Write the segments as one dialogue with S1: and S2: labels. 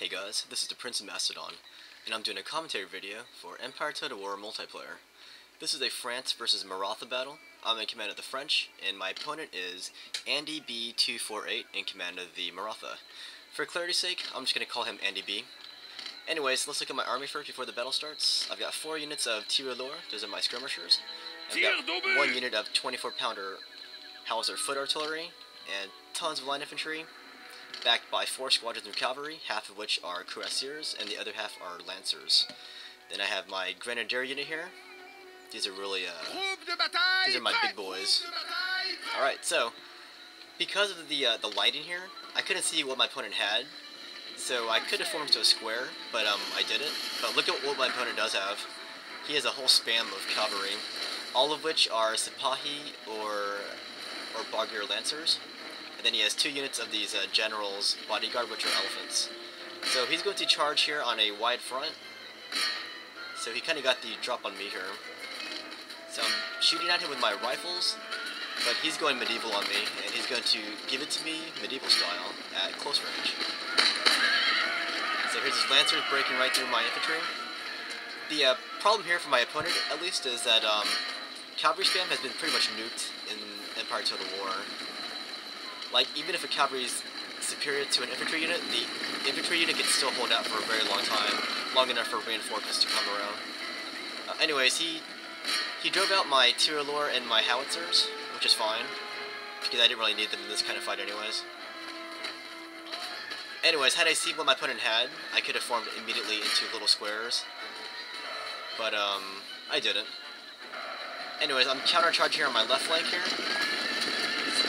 S1: Hey guys, this is the Prince of Macedon, and I'm doing a commentary video for Empire Total War multiplayer. This is a France versus Maratha battle. I'm in command of the French, and my opponent is Andy B248 in command of the Maratha. For clarity's sake, I'm just going to call him Andy B. Anyways, let's look at my army first before the battle starts. I've got 4 units of tir lourd, those are my skirmishers. I've got 1 unit of 24-pounder howitzer foot artillery, and tons of line infantry, backed by 4 squadrons of cavalry, half of which are cuirassiers, and the other half are lancers. Then I have my grenadier unit here. These are really, these are my big boys. Alright, so, because of the lighting here, I couldn't see what my opponent had, so I could have formed to a square, but I didn't. But look at what my opponent does have. He has a whole spam of cavalry, all of which are Sipahi or Bargier lancers. And then he has 2 units of these generals bodyguard, which are elephants. So he's going to charge here on a wide front. So he kind of got the drop on me here. So I'm shooting at him with my rifles, but he's going medieval on me, and he's going to give it to me medieval style at close range. So here's his lancers breaking right through my infantry. The problem here for my opponent, at least, is that cavalry spam has been pretty much nuked in Empire Total War. Like, even if a cavalry is superior to an infantry unit, the infantry unit can still hold out for a very long time, long enough for reinforcements to come around. Anyways, he drove out my tir lourd and my howitzers, which is fine, because I didn't really need them in this kind of fight anyways. Anyways, had I seen what my opponent had, I could have formed immediately into little squares, but I didn't. Anyways, I'm counter-charging here on my left flank here.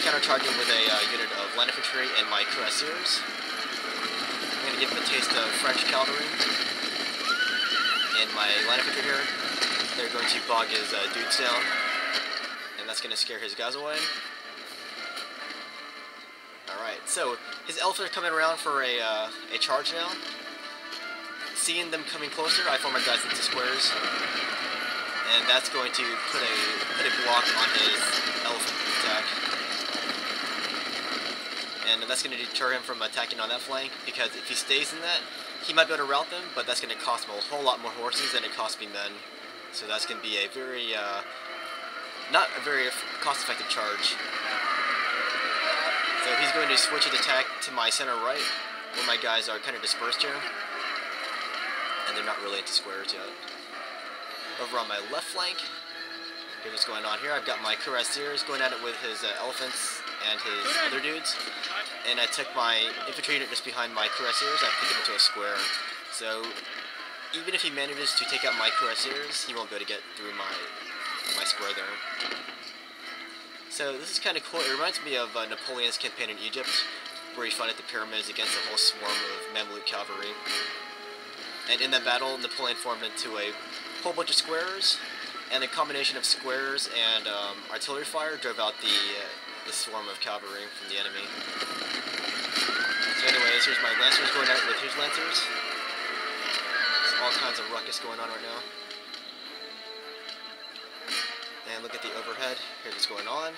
S1: Counter-charging with a unit of line infantry and my cuirassiers. I'm going to give him a taste of French cavalry. And my line infantry here, they're going to bog his dudes down. And that's going to scare his guys away. Alright, so his elephants are coming around for a charge now. Seeing them coming closer, I form my guys into squares. And that's going to put a block on his elephant attack. And that's going to deter him from attacking on that flank, because if he stays in that, he might be able to rout them, but that's going to cost him a whole lot more horses than it cost me men. So that's going to be a very, not a very cost-effective charge. So he's going to switch his attack to my center right, where my guys are kind of dispersed here. And they're not really into squares yet. Over on my left flank, here's what's going on here. I've got my cuirassiers going at it with his elephants and his other dudes, and I took my infantry unit just behind my cuirassiers. I put them into a square. So even if he manages to take out my cuirassiers, he won't be able to get through my square there. So this is kind of cool. It reminds me of Napoleon's campaign in Egypt, where he fought at the pyramids against a whole swarm of Mamluk cavalry. And in that battle, Napoleon formed into a whole bunch of squares, and the combination of squares and artillery fire drove out the swarm of cavalry from the enemy. So anyways, here's my lancers going out with his lancers. There's all kinds of ruckus going on right now. And look at the overhead. Here's what's going on.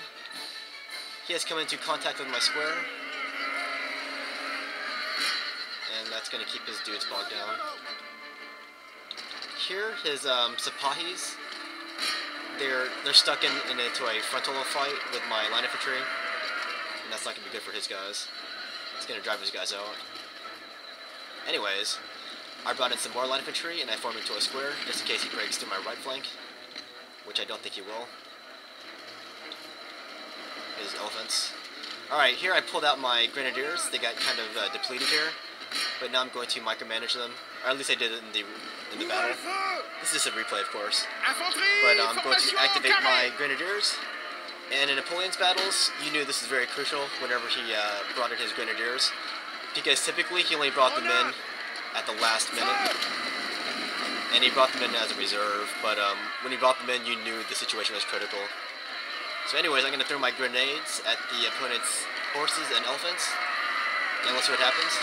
S1: He has come into contact with my square. And that's going to keep his dudes bogged down. Here, his Sipahis, they're stuck into a frontal fight with my line infantry, and that's not going to be good for his guys. It's going to drive his guys out. Anyways, I brought in some more line infantry, and I formed into a square, just in case he breaks through my right flank, which I don't think he will. His elephants. Alright, here I pulled out my grenadiers. They got kind of depleted here, but now I'm going to micromanage them, or at least I did it in the battle. This is a replay, of course. But I'm going to activate my grenadiers. And in Napoleon's battles, you knew this is very crucial whenever he brought in his grenadiers, because typically he only brought them in at the last minute, and he brought them in as a reserve. But when he brought them in, you knew the situation was critical. So anyways, I'm going to throw my grenades at the opponent's horses and elephants, and let's see what happens.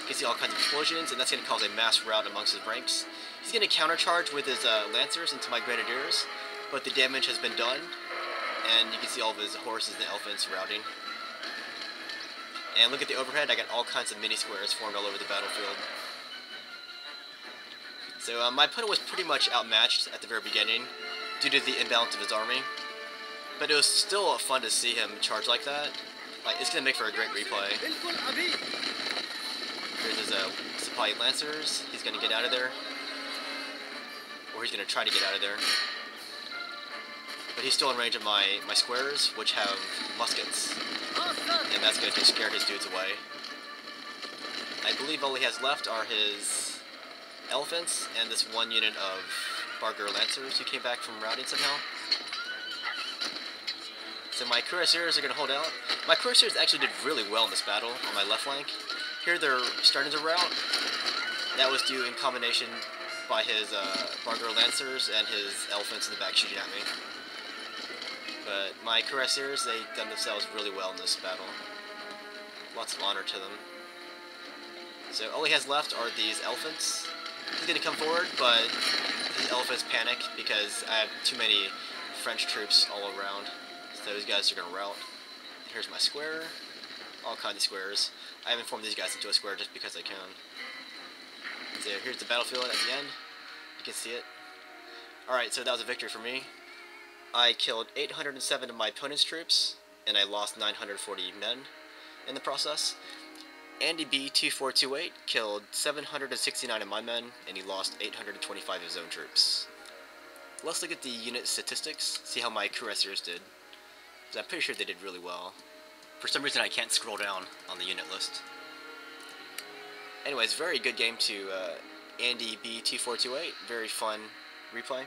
S1: You can see all kinds of explosions, and that's going to cause a mass rout amongst his ranks. He's going to countercharge with his lancers into my grenadiers, but the damage has been done, and you can see all of his horses and elephants routing. And look at the overhead, I got all kinds of mini squares formed all over the battlefield. So my opponent was pretty much outmatched at the very beginning due to the imbalance of his army. But it was still fun to see him charge like that. Like, it's going to make for a great replay. Here's his supply lancers. He's going to get out of there. Or he's going to try to get out of there. But he's still in range of my squares, which have muskets. And that's going to scare his dudes away. I believe all he has left are his elephants and this one unit of Barger lancers who came back from routing somehow. So my cuirassiers are going to hold out. My cuirassiers actually did really well in this battle on my left flank. Here they're starting to rout. That was due in combination by his Barger lancers and his elephants in the back shooting at me. But my cuirassiers, they done themselves really well in this battle. Lots of honor to them. So all he has left are these elephants. He's going to come forward, but his elephants panic because I have too many French troops all around. So these guys are going to rout. Here's my square. All kinds of squares. I haven't formed these guys into a square just because I can. So here's the battlefield at the end. You can see it. Alright, so that was a victory for me. I killed 807 of my opponent's troops, and I lost 940 men in the process. Andy B 2428 killed 769 of my men, and he lost 825 of his own troops. Let's look at the unit statistics, see how my cuirassiers did. I'm pretty sure they did really well. For some reason I can't scroll down on the unit list. Anyways, very good game to Andy B 2428. Very fun replay.